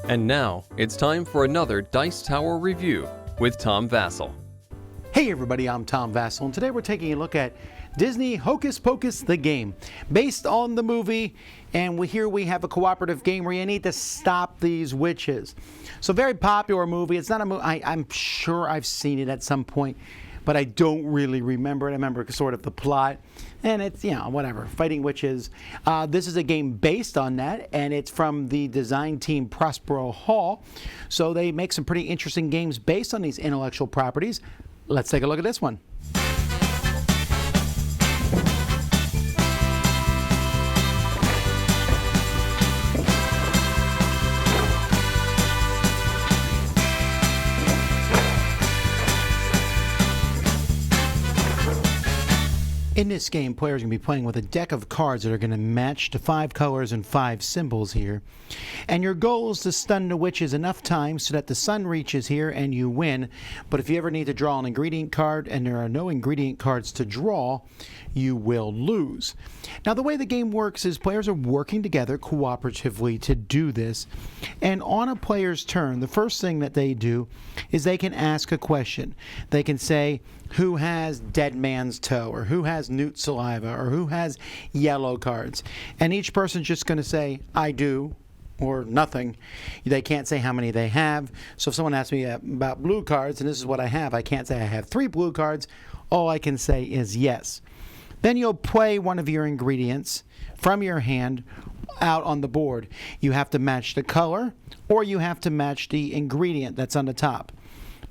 And now, it's time for another Dice Tower review with Tom Vasel. Hey everybody, I'm Tom Vasel, and today we're taking a look at Disney Hocus Pocus the game, based on the movie, and here we have a cooperative game where you need to stop these witches. So very popular movie. It's not a movie, I'm sure I've seen it at some point, but I don't really remember it. I remember sort of the plot, and it's, you know, whatever, fighting witches. This is a game based on that, and it's from the design team Prospero Hall. So they make some pretty interesting games based on these intellectual properties. Let's take a look at this one. In this game, players are going to be playing with a deck of cards that are going to match to 5 colors and 5 symbols here. And your goal is to stun the witches enough times so that the sun reaches here and you win. But if you ever need to draw an ingredient card and there are no ingredient cards to draw, you will lose. Now, the way the game works is players are working together cooperatively to do this. And on a player's turn, the first thing that they do is they can ask a question. They can say, who has dead man's toe, or who has newt saliva, or who has yellow cards. And each person's just going to say, I do, or nothing. They can't say how many they have. So if someone asks me about blue cards, and this is what I have, I can't say I have 3 blue cards. All I can say is yes. Then you'll play one of your ingredients from your hand out on the board. You have to match the color, or you have to match the ingredient that's on the top.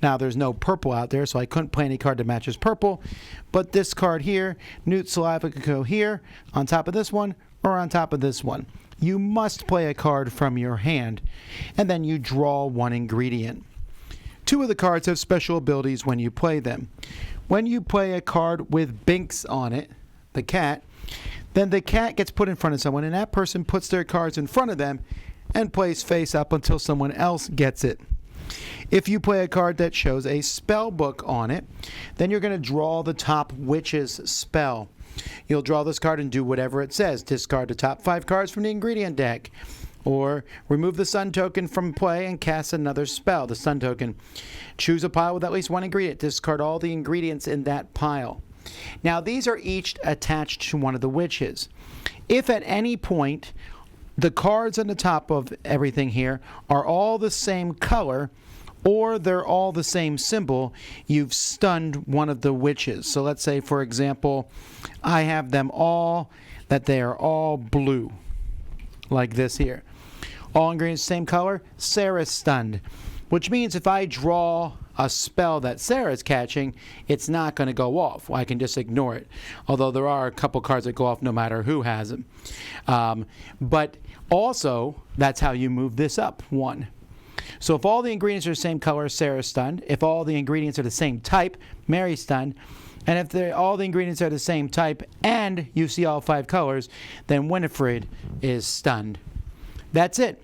Now, there's no purple out there, so I couldn't play any card that matches purple. But this card here, newt saliva, could go here, on top of this one, or on top of this one. You must play a card from your hand, and then you draw one ingredient. 2 of the cards have special abilities when you play them. When you play a card with Binks on it, the cat, then the cat gets put in front of someone, and that person puts their cards in front of them and plays face up until someone else gets it. If you play a card that shows a spell book on it, then you're going to draw the top witch's spell. You'll draw this card and do whatever it says. Discard the top 5 cards from the ingredient deck. Or remove the sun token from play and cast another spell, the sun token. Choose a pile with at least 1 ingredient. Discard all the ingredients in that pile. Now, these are each attached to one of the witches. If at any point the cards on the top of everything here are all the same color, or they're all the same symbol, you've stunned one of the witches. So let's say, for example, I have them all, that they are all blue, like this here. All ingredients same color, Sarah's stunned. Which means if I draw a spell that Sarah's catching, it's not going to go off. I can just ignore it. Although there are a couple cards that go off no matter who has them. But also, that's how you move this up 1. So if all the ingredients are the same color, Sarah's stunned. If all the ingredients are the same type, Mary's stunned. And if all the ingredients are the same type and you see all 5 colors, then Winifred is stunned. That's it.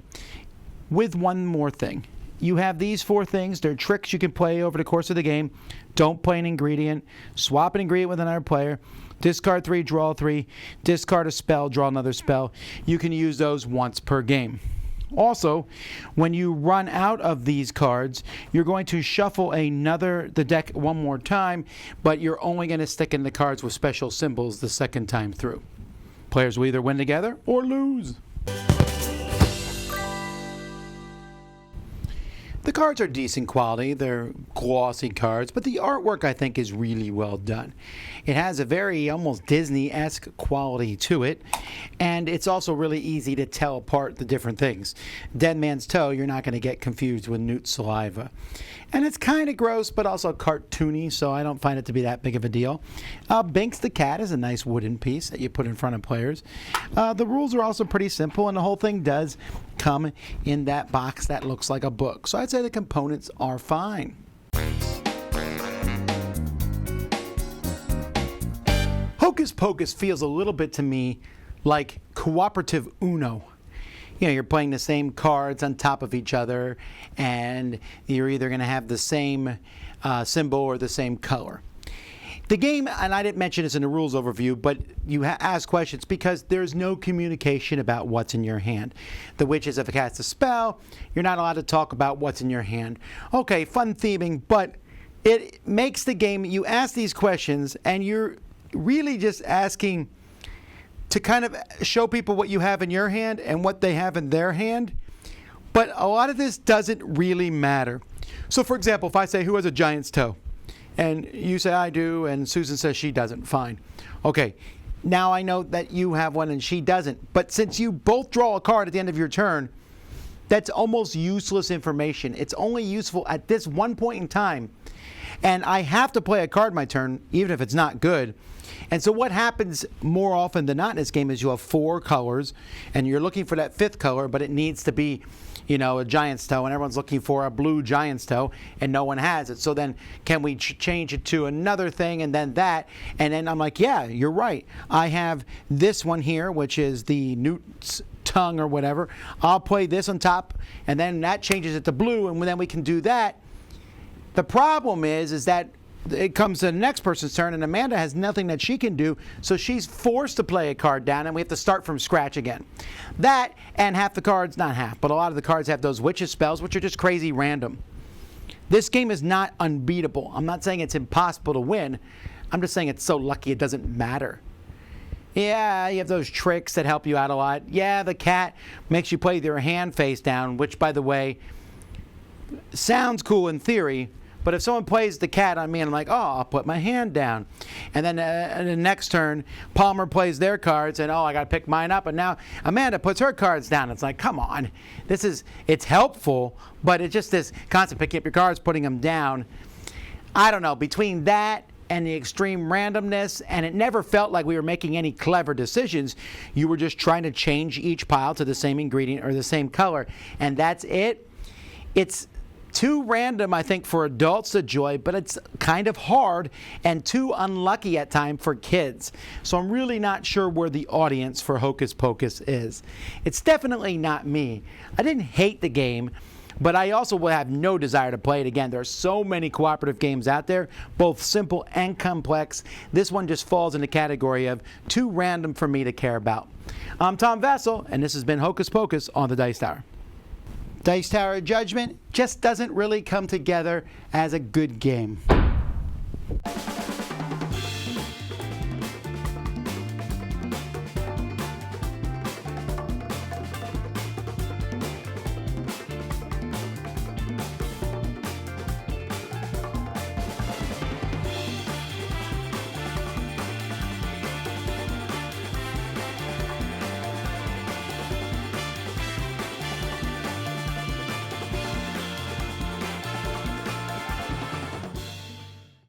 With one more thing. You have these 4 things. They're tricks you can play over the course of the game. Don't play an ingredient. Swap an ingredient with another player. Discard 3, draw 3. Discard a spell, draw another spell. You can use those once per game. Also, when you run out of these cards, you're going to shuffle the deck one more time, but you're only going to stick in the cards with special symbols the second time through. Players will either win together or lose. The cards are decent quality. They're glossy cards, but the artwork, I think, is really well done. It has a very almost Disney-esque quality to it, and it's also really easy to tell apart the different things. Dead man's toe, you're not going to get confused with newt saliva. And it's kind of gross, but also cartoony, so I don't find it to be that big of a deal. Binks the cat is a nice wooden piece that you put in front of players. The rules are also pretty simple, and the whole thing does come in that box that looks like a book. So I'd say the components are fine. Hocus Pocus feels a little bit to me like cooperative Uno. You know, you're playing the same cards on top of each other, and you're either going to have the same symbol or the same color. The game, and I didn't mention this in the rules overview, but you ask questions because there's no communication about what's in your hand. The witches, if it casts a spell, you're not allowed to talk about what's in your hand. Okay, fun theming, but it makes the game, you ask these questions, and you're really just asking to kind of show people what you have in your hand and what they have in their hand. But a lot of this doesn't really matter. So, for example, if I say, who has a giant's toe? And you say, I do, and Susan says she doesn't. Fine. Okay, now I know that you have one and she doesn't. But since you both draw a card at the end of your turn, that's almost useless information. It's only useful at this one point in time. And I have to play a card my turn, even if it's not good. And so what happens more often than not in this game is you have 4 colors, and you're looking for that 5th color, but it needs to be, you know, a giant's toe, and everyone's looking for a blue giant's toe, and no one has it. So then can we change it to another thing, and then that? And then I'm like, yeah, you're right. I have this one here, which is the newt's tongue or whatever. I'll play this on top, and then that changes it to blue, and then we can do that. The problem is that it comes to the next person's turn, and Amanda has nothing that she can do, so she's forced to play a card down, and we have to start from scratch again. That, and half the cards, not half, but a lot of the cards have those witches spells, which are just crazy random. This game is not unbeatable. I'm not saying it's impossible to win. I'm just saying it's so lucky it doesn't matter. Yeah, you have those tricks that help you out a lot. Yeah, the cat makes you play your hand face down, which, by the way, sounds cool in theory. But if someone plays the cat on me and I'm like, oh, I'll put my hand down. And then in the next turn, Palmer plays their cards and, oh, I got to pick mine up. And now Amanda puts her cards down. It's like, come on. It's helpful, but it's just this constant picking up your cards, putting them down. I don't know. Between that and the extreme randomness, and it never felt like we were making any clever decisions. You were just trying to change each pile to the same ingredient or the same color. And that's it. It's too random, I think, for adults to enjoy, but it's kind of hard and too unlucky at times for kids. So I'm really not sure where the audience for Hocus Pocus is. It's definitely not me. I didn't hate the game, but I also will have no desire to play it again. There are so many cooperative games out there, both simple and complex. This one just falls in the category of too random for me to care about. I'm Tom Vasel, and this has been Hocus Pocus on the Dice Tower. Dice Tower Judgment just doesn't really come together as a good game.